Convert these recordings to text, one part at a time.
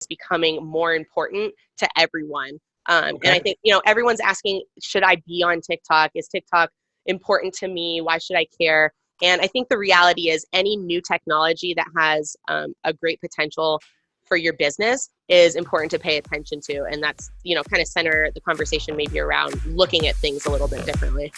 becoming more important to everyone. And I Okay. think, everyone's asking, should I be on TikTok? Is TikTok important to me? Why should I care? And I think the reality is any new technology that has a great potential for your business is important to pay attention to. And that's, kind of center the conversation maybe around looking at things a little bit differently.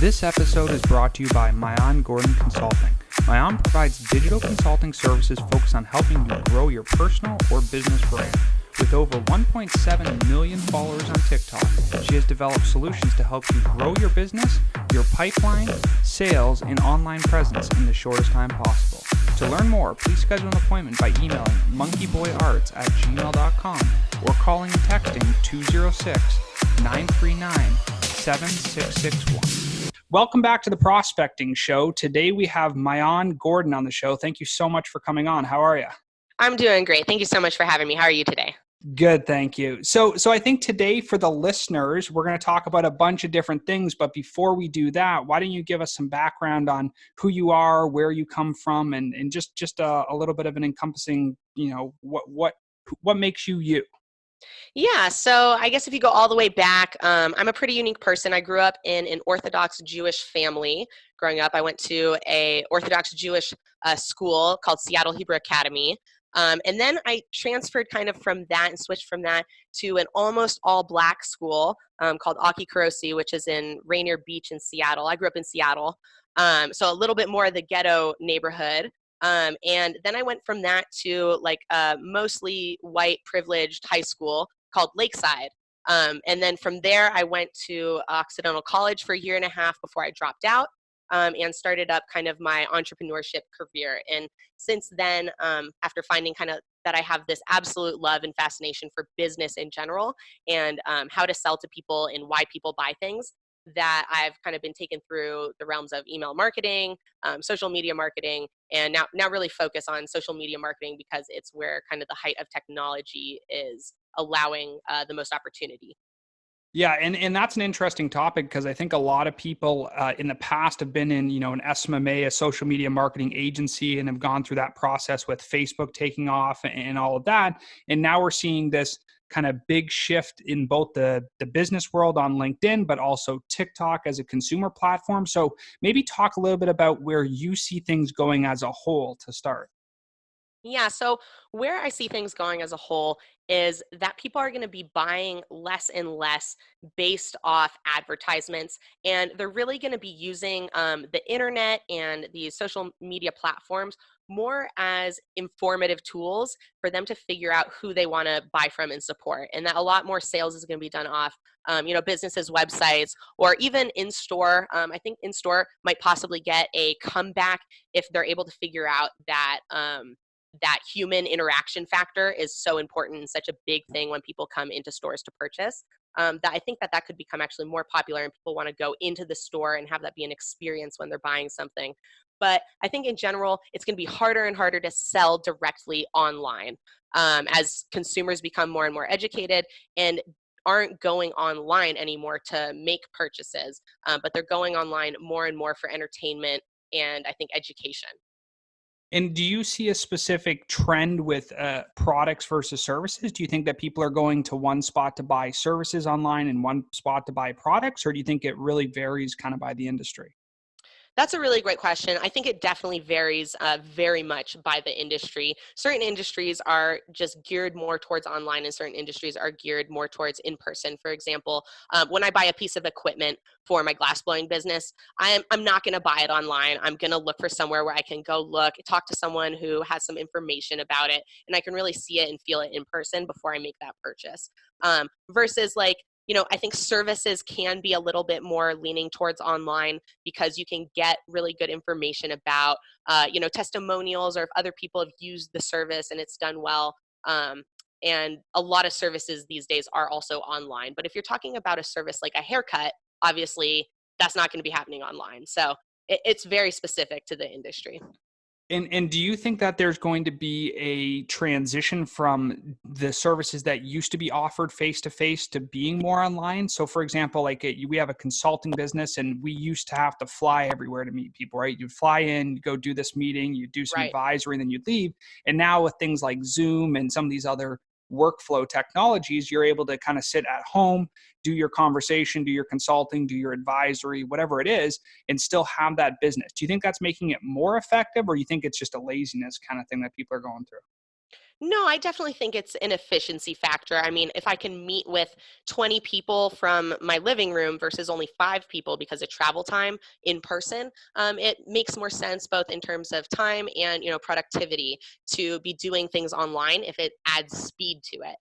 This episode is brought to you by Maayan Consulting. Maayan provides digital consulting services focused on helping you grow your personal or business brand. With over 1.7 million followers on TikTok, she has developed solutions to help you grow your business, your pipeline, sales, and online presence in the shortest time possible. To learn more, please schedule an appointment by emailing monkeyboyarts@gmail.com or calling and texting 206-939-7661. Welcome back to the Prospecting Show. Today we have Maayan Gordon on the show. Thank you so much for coming on. How are you? I'm doing great. Thank you so much for having me. How are you today? Good, thank you. So I think today for the listeners, we're going to talk about a bunch of different things. But before we do that, why don't you give us some background on who you are, where you come from, and just a little bit of an encompassing, what makes you you? Yeah, so I guess if you go all the way back, I'm a pretty unique person. I grew up in an Orthodox Jewish family. Growing up, I went to a Orthodox Jewish school called Seattle Hebrew Academy. And then I transferred kind of from that and switched from that to an almost all black school called Aki Kurosi, which is in Rainier Beach in Seattle. I grew up in Seattle. So a little bit more of the ghetto neighborhood. And then I went from that to like a mostly white privileged high school called Lakeside. And then from there, I went to Occidental College for a year and a half before I dropped out. And started up kind of my entrepreneurship career. And since then, after finding kind of that I have this absolute love and fascination for business in general and how to sell to people and why people buy things, that I've kind of been taken through the realms of email marketing, social media marketing, and now really focus on social media marketing because it's where kind of the height of technology is allowing the most opportunity. Yeah, and that's an interesting topic because I think a lot of people in the past have been in, an SMMA, a social media marketing agency, and have gone through that process with Facebook taking off and all of that. And now we're seeing this kind of big shift in both the business world on LinkedIn, but also TikTok as a consumer platform. So maybe talk a little bit about where you see things going as a whole to start. Yeah, so where I see things going as a whole is that people are going to be buying less and less based off advertisements, and they're really going to be using the internet and these social media platforms more as informative tools for them to figure out who they want to buy from and support. And that a lot more sales is going to be done off, businesses' websites or even in store. I think in store might possibly get a comeback if they're able to figure out that. That human interaction factor is so important and such a big thing when people come into stores to purchase. That I think that could become actually more popular and people want to go into the store and have that be an experience when they're buying something. But I think in general, it's going to be harder and harder to sell directly online as consumers become more and more educated and aren't going online anymore to make purchases, but they're going online more and more for entertainment and I think education. And do you see a specific trend with products versus services? Do you think that people are going to one spot to buy services online and one spot to buy products, or do you think it really varies kind of by the industry? That's a really great question. I think it definitely varies very much by the industry. Certain industries are just geared more towards online, and certain industries are geared more towards in person. For example, when I buy a piece of equipment for my glassblowing business, I'm not going to buy it online. I'm going to look for somewhere where I can go look, talk to someone who has some information about it, and I can really see it and feel it in person before I make that purchase. Versus like, I think services can be a little bit more leaning towards online because you can get really good information about, testimonials or if other people have used the service and it's done well. And a lot of services these days are also online. But if you're talking about a service like a haircut, obviously that's not going to be happening online. So it's very specific to the industry. And do you think that there's going to be a transition from the services that used to be offered face to face to being more online? So, for example, like we have a consulting business, and we used to have to fly everywhere to meet people, right? You'd fly in, you go do this meeting, you do some Right. advisory, and then you'd leave. And now with things like Zoom and some of these other workflow technologies, you're able to kind of sit at home, do your conversation, do your consulting, do your advisory, whatever it is, and still have that business. Do you think that's making it more effective, or you think it's just a laziness kind of thing that people are going through? No, I definitely think it's an efficiency factor. I mean, if I can meet with 20 people from my living room versus only 5 people because of travel time in person, it makes more sense both in terms of time and productivity to be doing things online if it adds speed to it.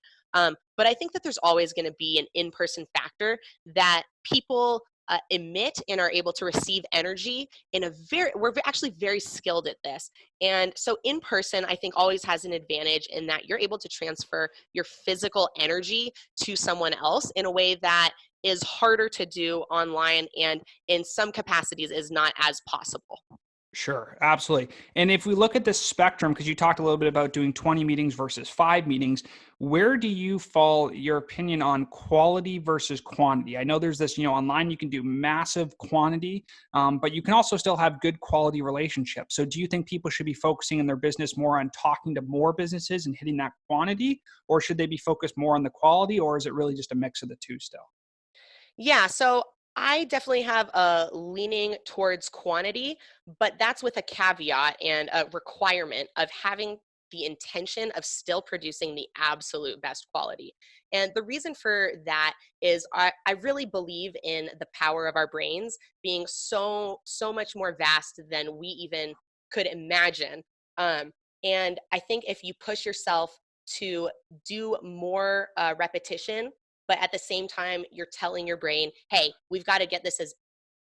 But I think that there's always going to be an in-person factor that people emit and are able to receive energy in a we're actually very skilled at this. And so in person, I think always has an advantage in that you're able to transfer your physical energy to someone else in a way that is harder to do online and in some capacities is not as possible. Sure, absolutely. And if we look at this spectrum, because you talked a little bit about doing 20 meetings versus 5 meetings, where do you fall, your opinion on quality versus quantity? I know there's this, online you can do massive quantity, but you can also still have good quality relationships. So do you think people should be focusing in their business more on talking to more businesses and hitting that quantity, or should they be focused more on the quality, or is it really just a mix of the two still? Yeah, so I definitely have a leaning towards quantity, but that's with a caveat and a requirement of having the intention of still producing the absolute best quality. And the reason for that is I really believe in the power of our brains being so much more vast than we even could imagine. Um, and I think if you push yourself to do more repetition, but at the same time you're telling your brain, hey, we've got to get this as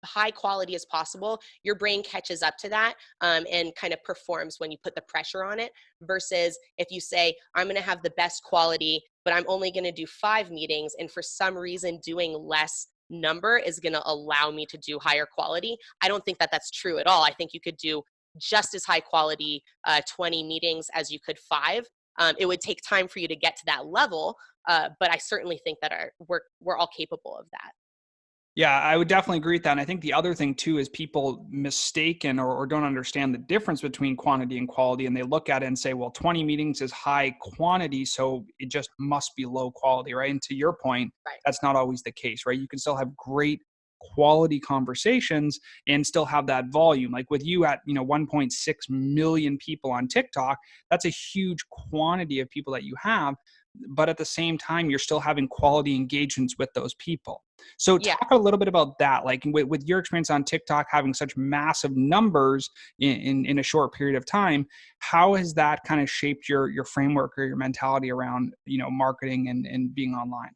high quality as possible, your brain catches up to that, and kind of performs when you put the pressure on it, versus if you say, I'm going to have the best quality but I'm only going to do 5 meetings, and for some reason doing less number is going to allow me to do higher quality. I don't think that that's true at all. I think you could do just as high quality 20 meetings as you could 5. It would take time for you to get to that level, but I certainly think that we're all capable of that. Yeah, I would definitely agree with that. And I think the other thing too is people mistaken or don't understand the difference between quantity and quality. And they look at it and say, well, 20 meetings is high quantity, so it just must be low quality, right? And to your point, Right. that's not always the case, right? You can still have great quality conversations and still have that volume. Like with you at, 1.6 million people on TikTok, that's a huge quantity of people that you have. But at the same time, you're still having quality engagements with those people. So Yeah. talk a little bit about that, like with your experience on TikTok, having such massive numbers in a short period of time. How has that kind of shaped your framework or your mentality around marketing and being online?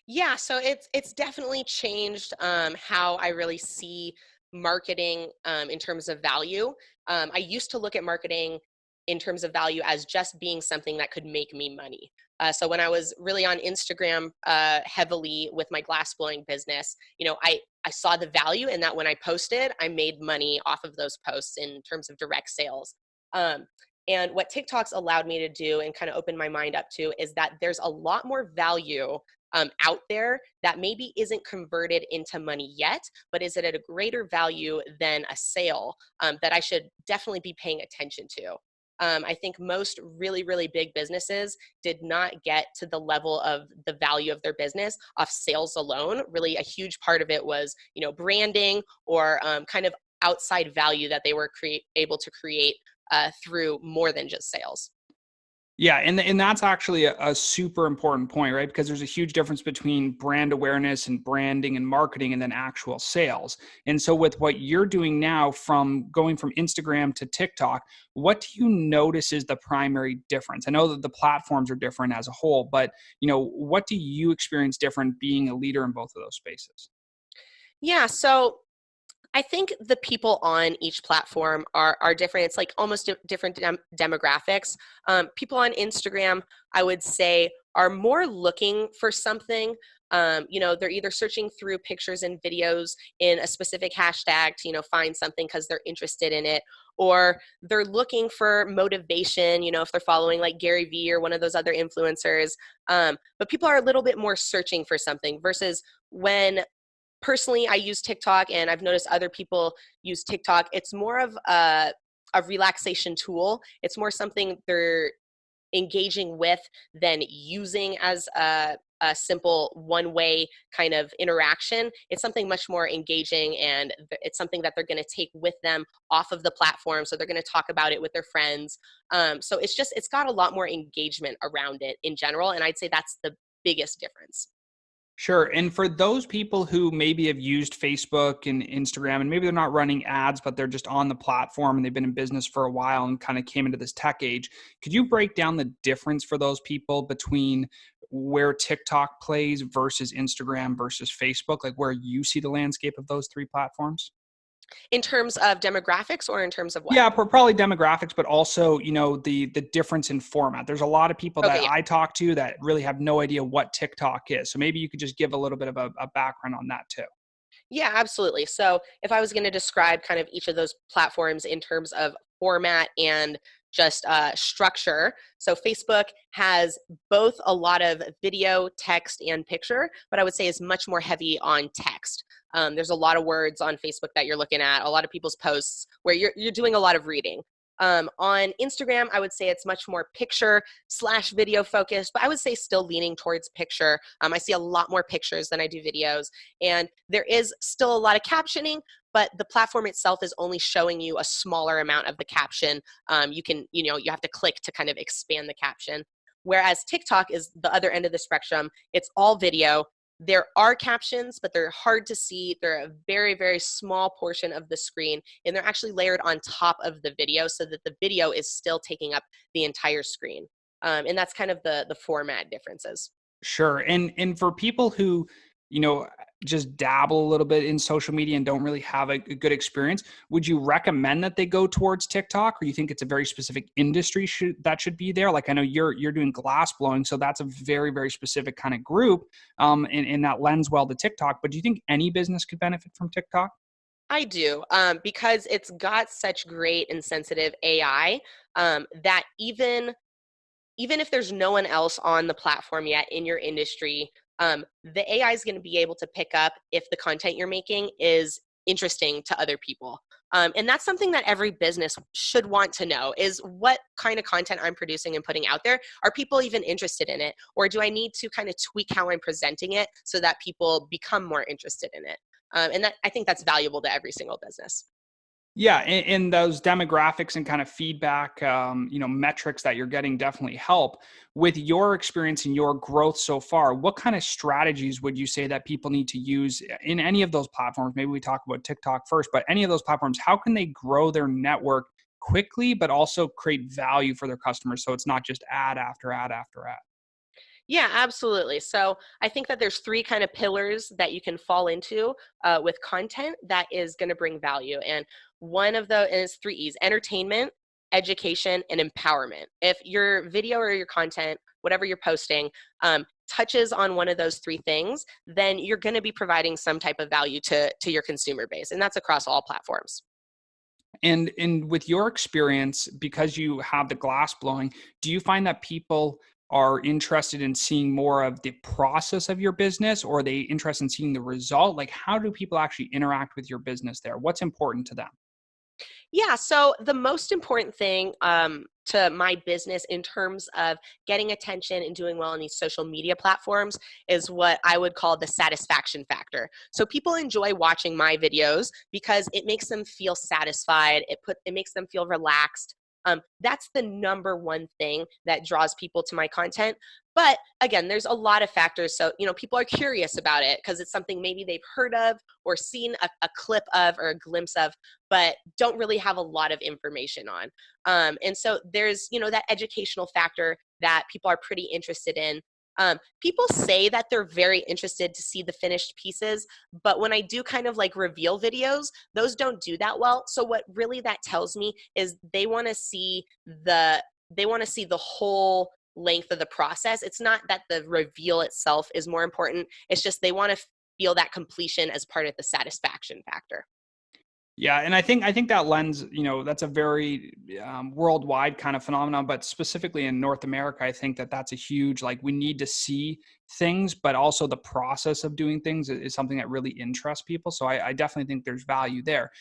Yeah, so it's definitely changed how I really see marketing in terms of value. I used to look at marketing in terms of value as just being something that could make me money. So when I was really on Instagram heavily with my glass blowing business, I saw the value in that when I posted, I made money off of those posts in terms of direct sales. Um, and what TikTok's allowed me to do and kind of open my mind up to is that there's a lot more value out there that maybe isn't converted into money yet, but is it at a greater value than a sale, that I should definitely be paying attention to. I think most really, really big businesses did not get to the level of the value of their business off sales alone. Really, a huge part of it was, branding or kind of outside value that they were able to create through more than just sales. Yeah, and that's actually a super important point, right? Because there's a huge difference between brand awareness and branding and marketing and then actual sales. And so with what you're doing now, from going from Instagram to TikTok, what do you notice is the primary difference? I know that the platforms are different as a whole, but what do you experience different being a leader in both of those spaces? Yeah, so I think the people on each platform are different. It's like almost different demographics. People on Instagram, I would say, are more looking for something. They're either searching through pictures and videos in a specific hashtag to, find something because they're interested in it, or they're looking for motivation, if they're following like Gary Vee or one of those other influencers. But people are a little bit more searching for something versus when personally I use TikTok and I've noticed other people use TikTok. It's more of a relaxation tool. It's more something they're engaging with than using as a simple one-way kind of interaction. It's something much more engaging, and it's something that they're going to take with them off of the platform. So they're going to talk about it with their friends. So it's got a lot more engagement around it in general. And I'd say that's the biggest difference. Sure. And for those people who maybe have used Facebook and Instagram, and maybe they're not running ads, but they're just on the platform and they've been in business for a while and kind of came into this tech age, could you break down the difference for those people between where TikTok plays versus Instagram versus Facebook, like where you see the landscape of those three platforms? In terms of demographics or in terms of what? Yeah, probably demographics, but also, the difference in format. There's a lot of people Okay, that yeah. I talk to that really have no idea what TikTok is. So maybe you could just give a little bit of a background on that too. Yeah, absolutely. So if I was going to describe kind of each of those platforms in terms of format and just structure, so Facebook has both a lot of video, text, and picture, but I would say is much more heavy on text. There's a lot of words on Facebook that you're looking at, a lot of people's posts where you're doing a lot of reading. On Instagram, I would say it's much more picture slash video focused, but I would say still leaning towards picture. I see a lot more pictures than I do videos, and there is still a lot of captioning, but the platform itself is only showing you a smaller amount of the caption. You have to click to kind of expand the caption. Whereas TikTok is the other end of the spectrum. It's all video. There are captions, but they're hard to see. They're a very, very small portion of the screen, and they're actually layered on top of the video so that the video is still taking up the entire screen. And that's kind of the format differences. Sure. And for people who, you know, just dabble a little bit in social media and don't really have a good experience, would you recommend that they go towards TikTok, or you think it's a very specific industry that should be there? Like I know you're doing glass blowing, so that's a very, very specific kind of group, and that lends well to TikTok. But do you think any business could benefit from TikTok? I do, because it's got such great and sensitive AI, that even if there's no one else on the platform yet in your industry, the AI is going to be able to pick up if the content you're making is interesting to other people. And that's something that every business should want to know is what kind of content I'm producing and putting out there. Are people even interested in it? Or do I need to kind of tweak how I'm presenting it so that people become more interested in it? And I think that's valuable to every single business. Yeah, and those demographics and kind of feedback, metrics that you're getting definitely help. With your experience and your growth so far, what kind of strategies would you say that people need to use in any of those platforms? Maybe we talk about TikTok first, but any of those platforms, how can they grow their network quickly, but also create value for their customers so it's not just ad after ad after ad? Yeah, absolutely. So I think that there's three kind of pillars that you can fall into with content that is going to bring value. And one of the is three E's: entertainment, education, and empowerment. If your video or your content, whatever you're posting, touches on one of those three things, then you're going to be providing some type of value to your consumer base. And that's across all platforms. And with your experience, because you have the glass blowing, do you find that people are interested in seeing more of the process of your business, or are they interested in seeing the result? Like, how do people actually interact with your business there? What's important to them? Yeah, so the most important thing to my business in terms of getting attention and doing well on these social media platforms is what I would call the satisfaction factor. So people enjoy watching my videos because it makes them feel satisfied. It makes them feel relaxed. That's the number one thing that draws people to my content. But again, there's a lot of factors. So, people are curious about it because it's something maybe they've heard of or seen a clip of or a glimpse of, but don't really have a lot of information on. And so there's, that educational factor that people are pretty interested in. People say that they're very interested to see the finished pieces, but when I do kind of like reveal videos, those don't do that well. So what really that tells me is they want to see the whole length of the process. It's not that the reveal itself is more important. It's just they want to feel that completion as part of the satisfaction factor. Yeah, and I think that lens, that's a very worldwide kind of phenomenon, but specifically in North America, I think that that's a huge, like, we need to see things, but also the process of doing things is something that really interests people. So I definitely think there's value there.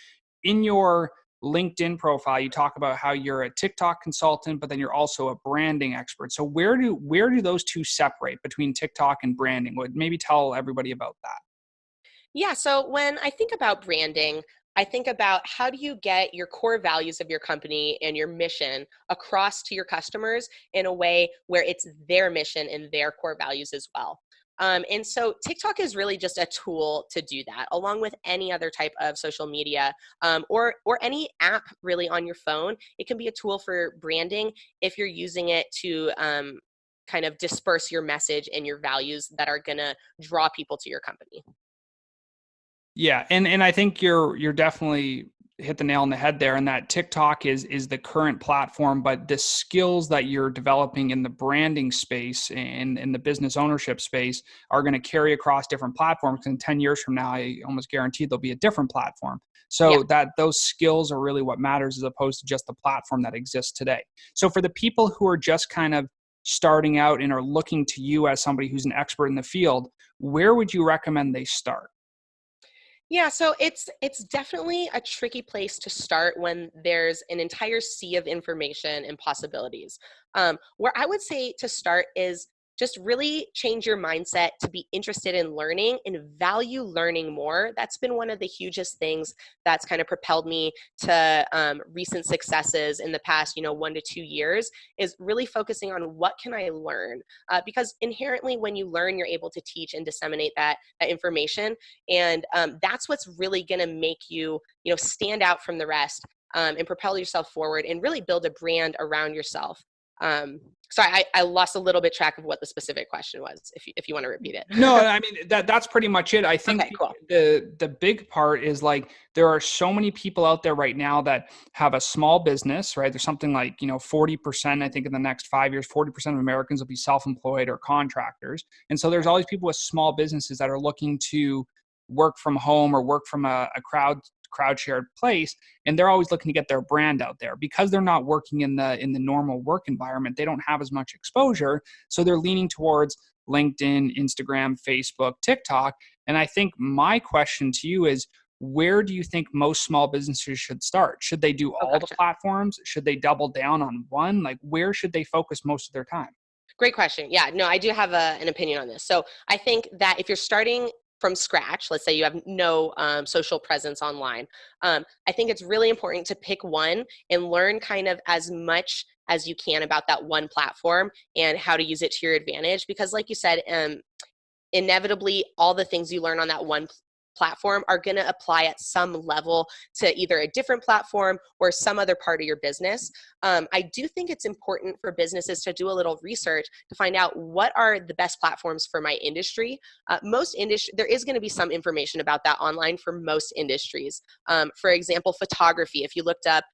In your LinkedIn profile, you talk about how you're a TikTok consultant, but then you're also a branding expert. So where do those two separate between TikTok and branding? Would maybe tell everybody about that. Yeah, so when I think about branding, I think about how do you get your core values of your company and your mission across to your customers in a way where it's their mission and their core values as well. And so TikTok is really just a tool to do that, along with any other type of social media, or any app really on your phone. It can be a tool for branding if you're using it to kind of disperse your message and your values that are going to draw people to your company. Yeah, and I think you're definitely hit the nail on the head there, and that TikTok is the current platform, but the skills that you're developing in the branding space and in the business ownership space are going to carry across different platforms. And 10 years from now, I almost guarantee there'll be a different platform. Yeah. So that those skills are really what matters as opposed to just the platform that exists today. So for the people who are just kind of starting out and are looking to you as somebody who's an expert in the field, where would you recommend they start? Yeah, so it's definitely a tricky place to start when there's an entire sea of information and possibilities. Where I would say to start is just really change your mindset to be interested in learning and value learning more. That's been one of the hugest things that's kind of propelled me to recent successes in the past, 1 to 2 years, is really focusing on what can I learn, because inherently when you learn, you're able to teach and disseminate that information, and that's what's really going to make you, stand out from the rest, and propel yourself forward and really build a brand around yourself. Sorry, I lost a little bit track of what the specific question was. If you want to repeat No, it. I mean that's pretty much it. I think Okay, cool. the big part is, like, there are so many people out there right now that have a small business, right? There's something like, 40%, I think in the next 5 years, 40% of Americans will be self-employed or contractors. And so there's Right. all these people with small businesses that are looking to work from home or work from a crowd shared place, and they're always looking to get their brand out there because they're not working in the normal work environment. They don't have as much exposure, so they're leaning towards LinkedIn, Instagram, Facebook, TikTok. And I think my question to you is, where do you think most small businesses should start? Should they do Oh, all the gotcha. platforms? Should they double down on one? Like, where should they focus most of their time? Great question. Yeah, no, I do have an opinion on this. So I think that if you're starting from scratch, let's say you have no social presence online, I think it's really important to pick one and learn kind of as much as you can about that one platform and how to use it to your advantage. Because, like you said, inevitably all the things you learn on that one platform are going to apply at some level to either a different platform or some other part of your business. I do think it's important for businesses to do a little research to find out what are the best platforms for my industry. Most industry, there is going to be some information about that online for most industries. For example, photography. If you looked up,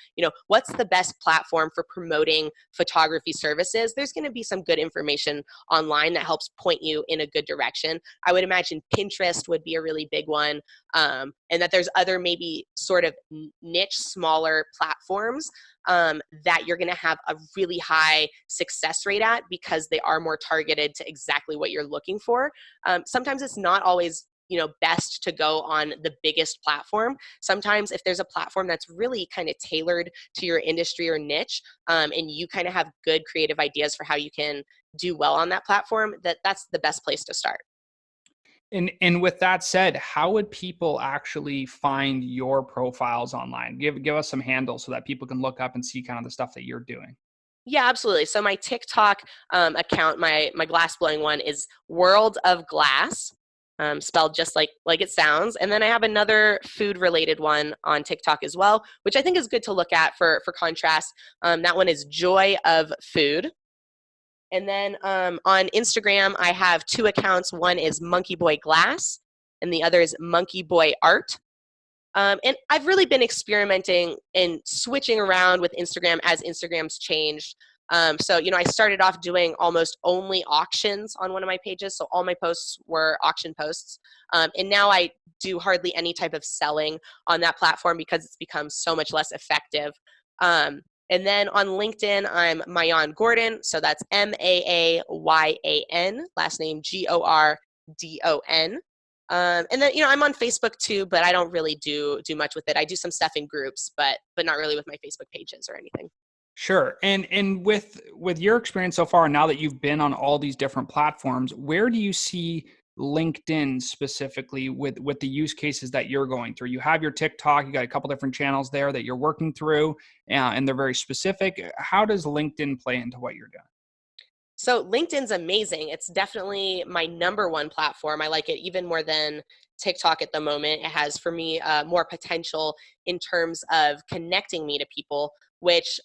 what's the best platform for promoting photography services, there's going to be some good information online that helps point you in a good direction. I would imagine Pinterest would be a really big one, and that there's other maybe sort of niche, smaller platforms that you're going to have a really high success rate at because they are more targeted to exactly what you're looking for. Sometimes it's not always best to go on the biggest platform. Sometimes if there's a platform that's really kind of tailored to your industry or niche, and you kind of have good creative ideas for how you can do well on that platform, that's the best place to start. And with that said, how would people actually find your profiles online? Give us some handles so that people can look up and see kind of the stuff that you're doing. Yeah, absolutely. So my TikTok account, my glass blowing one, is World of Glass, spelled just like it sounds. And then I have another food related one on TikTok as well, which I think is good to look at for contrast. That one is Joy of Food. And then on Instagram, I have two accounts. One is Monkey Boy Glass, and the other is Monkey Boy Art. And I've really been experimenting and switching around with Instagram as Instagram's changed. So, I started off doing almost only auctions on one of my pages. So all my posts were auction posts. And now I do hardly any type of selling on that platform because it's become so much less effective. And then on LinkedIn, I'm Maayan Gordon. So that's Maayan, last name Gordon. And then, I'm on Facebook too, but I don't really do much with it. I do some stuff in groups, but not really with my Facebook pages or anything. Sure. And with your experience so far, now that you've been on all these different platforms, where do you see LinkedIn specifically with the use cases that you're going through? You have your TikTok, you got a couple different channels there that you're working through, and they're very specific. How does LinkedIn play into what you're doing? So LinkedIn's amazing. It's definitely my number one platform. I like it even more than TikTok at the moment. It has, for me, more potential in terms of connecting me to people, which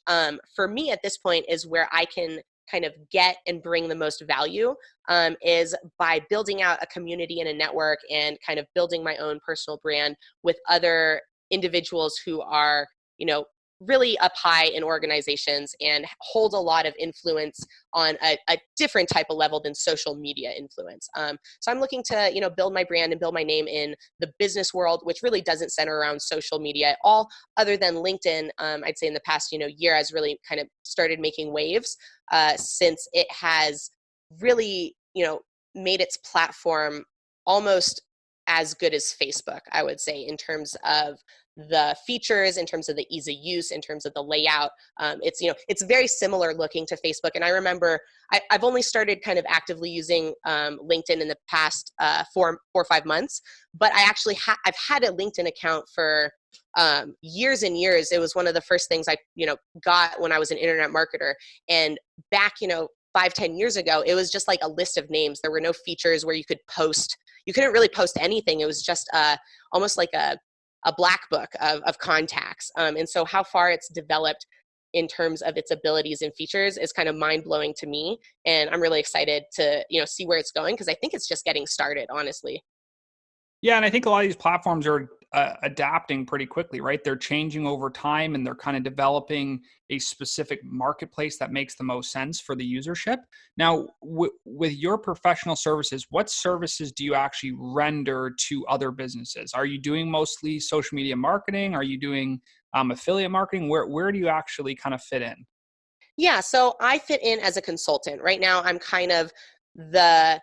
for me at this point is where I can kind of get and bring the most value, is by building out a community and a network and kind of building my own personal brand with other individuals who are, really up high in organizations and hold a lot of influence on a different type of level than social media influence. So I'm looking to, build my brand and build my name in the business world, which really doesn't center around social media at all, other than LinkedIn. I'd say in the past, year has really kind of started making waves, since it has really, made its platform almost as good as Facebook, I would say, in terms of the features, in terms of the ease of use, in terms of the layout. It's very similar looking to Facebook. And I remember I've only started kind of actively using LinkedIn in the past 4 or 5 months, but I've had a LinkedIn account for years and years. It was one of the first things I got when I was an internet marketer. And back 5-10 years ago, it was just like a list of names. There were no features where you could post. You couldn't really post anything. It was just almost like a black book of contacts. And so how far it's developed in terms of its abilities and features is kind of mind blowing to me. And I'm really excited to, see where it's going, because I think it's just getting started, honestly. Yeah, and I think a lot of these platforms are adapting pretty quickly, right? They're changing over time, and they're kind of developing a specific marketplace that makes the most sense for the usership. Now, with your professional services, what services do you actually render to other businesses? Are you doing mostly social media marketing? Are you doing affiliate marketing? Where do you actually kind of fit in? Yeah, so I fit in as a consultant. Right now, I'm kind of the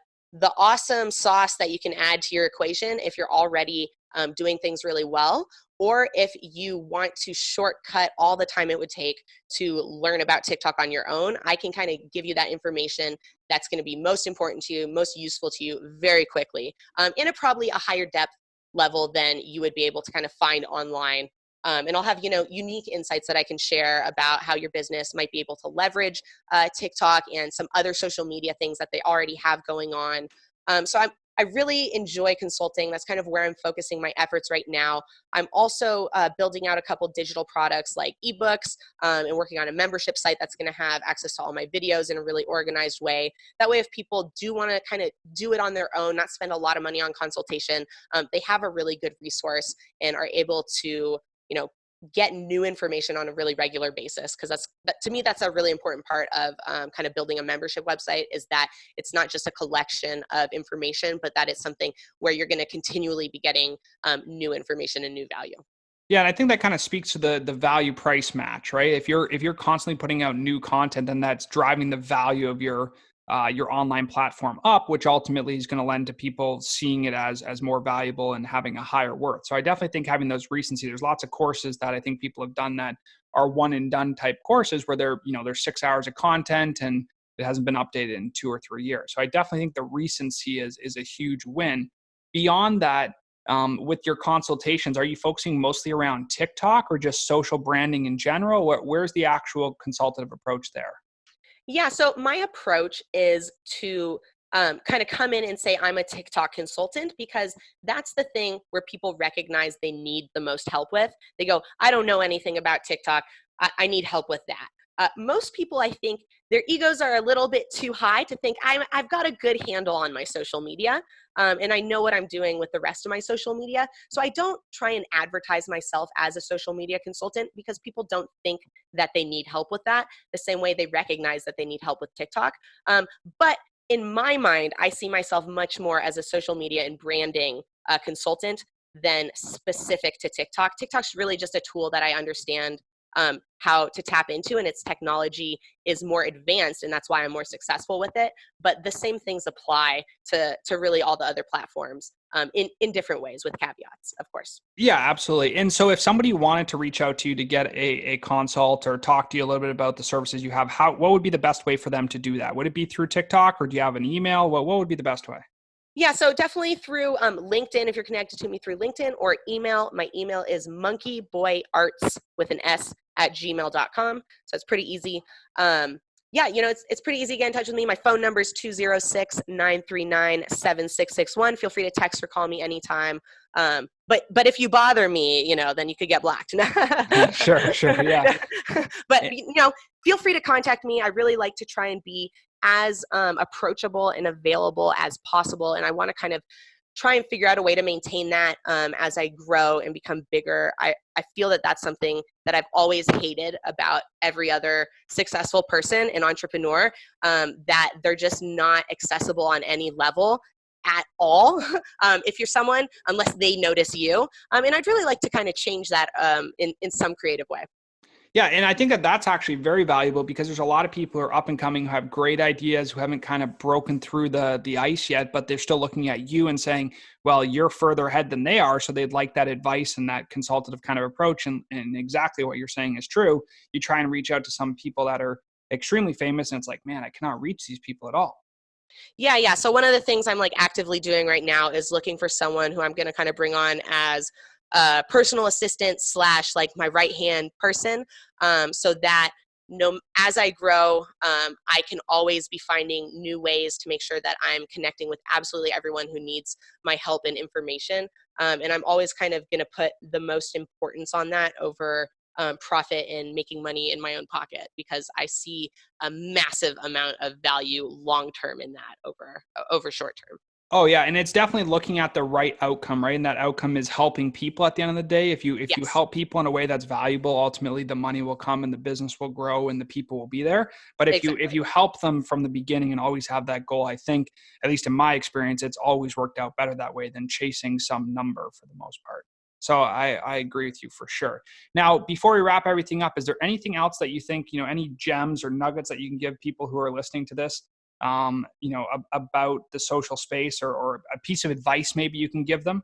awesome sauce that you can add to your equation if you're already doing things really well, or if you want to shortcut all the time it would take to learn about TikTok on your own. I can kind of give you that information that's going to be most important to you, most useful to you very quickly, in a probably a higher depth level than you would be able to kind of find online. And I'll have, unique insights that I can share about how your business might be able to leverage TikTok and some other social media things that they already have going on. I really enjoy consulting. That's kind of where I'm focusing my efforts right now. I'm also building out a couple digital products like ebooks, and working on a membership site that's going to have access to all my videos in a really organized way. That way, if people do want to kind of do it on their own, not spend a lot of money on consultation, they have a really good resource and are able to, you know, get new information on a really regular basis. Because to me, that's a really important part of kind of building a membership website, is that it's not just a collection of information, but that it's something where you're going to continually be getting new information and new value. Yeah, and I think that kind of speaks to the value price match, right? If you're constantly putting out new content, then that's driving the value of your online platform up, which ultimately is going to lend to people seeing it as more valuable and having a higher worth. So I definitely think having those recency, there's lots of courses that I think people have done that are one and done type courses where there's 6 hours of content and it hasn't been updated in 2 or 3 years. So I definitely think the recency is a huge win. Beyond that, with your consultations, are you focusing mostly around TikTok or just social branding in general? Where's the actual consultative approach there? Yeah, so my approach is to kind of come in and say I'm a TikTok consultant, because that's the thing where people recognize they need the most help with. They go, I don't know anything about TikTok. I need help with that. most people, I think, their egos are a little bit too high to think I've got a good handle on my social media, and I know what I'm doing with the rest of my social media. So I don't try and advertise myself as a social media consultant because people don't think that they need help with that the same way they recognize that they need help with TikTok. But in my mind, I see myself much more as a social media and branding consultant than specific to TikTok. TikTok's really just a tool that I understand how to tap into, and its technology is more advanced, and that's why I'm more successful with it. But the same things apply to really all the other platforms in different ways with caveats, of course. Yeah, absolutely. And so if somebody wanted to reach out to you to get a consult or talk to you a little bit about the services you have, what would be the best way for them to do that? Would it be through TikTok, or do you have an email? What would be the best way? Yeah, so definitely through LinkedIn, if you're connected to me through LinkedIn, or email. My email is monkeyboyarts with an S at gmail.com. So it's pretty easy. Yeah, it's pretty easy to get in touch with me. My phone number is 206-939-7661. Feel free to text or call me anytime. But if you bother me, then you could get blocked. Sure. Yeah. But, feel free to contact me. I really like to try and be as approachable and available as possible. And I want to kind of try and figure out a way to maintain that as I grow and become bigger. I feel that that's something that I've always hated about every other successful person and entrepreneur, that they're just not accessible on any level at all. If you're someone, unless they notice you. And I'd really like to kind of change that in some creative way. Yeah, and I think that that's actually very valuable because there's a lot of people who are up and coming who have great ideas, who haven't kind of broken through the ice yet, but they're still looking at you and saying, well, you're further ahead than they are. So they'd like that advice and that consultative kind of approach. And exactly what you're saying is true. You try and reach out to some people that are extremely famous, and it's like, man, I cannot reach these people at all. Yeah. So one of the things I'm like actively doing right now is looking for someone who I'm going to kind of bring on as a personal assistant slash like my right hand person, so that as I grow, I can always be finding new ways to make sure that I'm connecting with absolutely everyone who needs my help and information. And I'm always kind of going to put the most importance on that over profit and making money in my own pocket, because I see a massive amount of value long term in that over short term. Oh yeah, and it's definitely looking at the right outcome, right? And that outcome is helping people at the end of the day. If you Yes, help people in a way that's valuable, ultimately the money will come and the business will grow and the people will be there. But if exactly. you help them from the beginning and always have that goal, I think, at least in my experience, it's always worked out better that way than chasing some number for the most part. So I agree with you for sure. Now, before we wrap everything up, is there anything else that you think, any gems or nuggets that you can give people who are listening to this, about the social space, or a piece of advice maybe you can give them?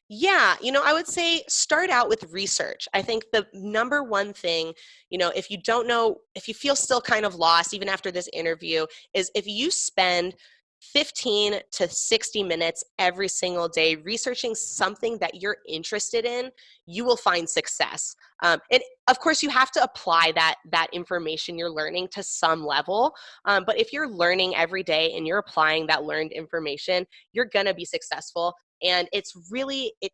Yeah, I would say start out with research. I think the number one thing, if you don't know, if you feel still kind of lost, even after this interview, is if you spend 15 to 60 minutes every single day researching something that you're interested in, you will find success. And of course, you have to apply that information you're learning to some level. But if you're learning every day and you're applying that learned information, you're going to be successful. And it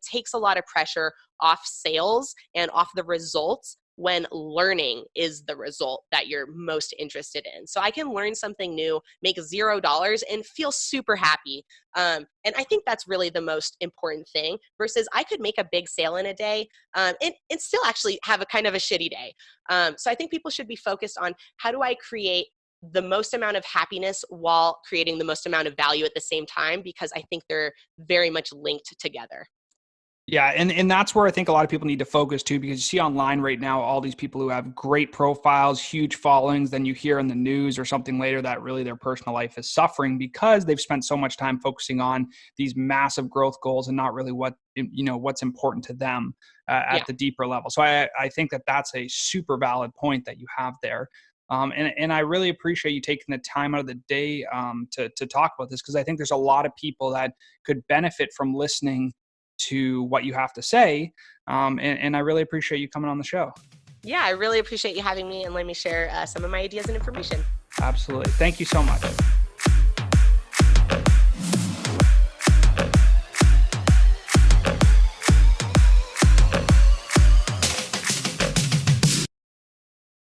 takes a lot of pressure off sales and off the results when learning is the result that you're most interested in. So I can learn something new, make $0 and feel super happy. And I think that's really the most important thing, versus I could make a big sale in a day, and still actually have a kind of a shitty day. So I think people should be focused on, how do I create the most amount of happiness while creating the most amount of value at the same time, because I think they're very much linked together. Yeah, and that's where I think a lot of people need to focus too, because you see online right now all these people who have great profiles, huge followings, then you hear in the news or something later that really their personal life is suffering because they've spent so much time focusing on these massive growth goals and not really what's important to them Yeah. at the deeper level. So I think that that's a super valid point that you have there. And I really appreciate you taking the time out of the day to talk about this, because I think there's a lot of people that could benefit from listening to what you have to say. And I really appreciate you coming on the show. Yeah, I really appreciate you having me and letting me share some of my ideas and information. Absolutely. Thank you so much.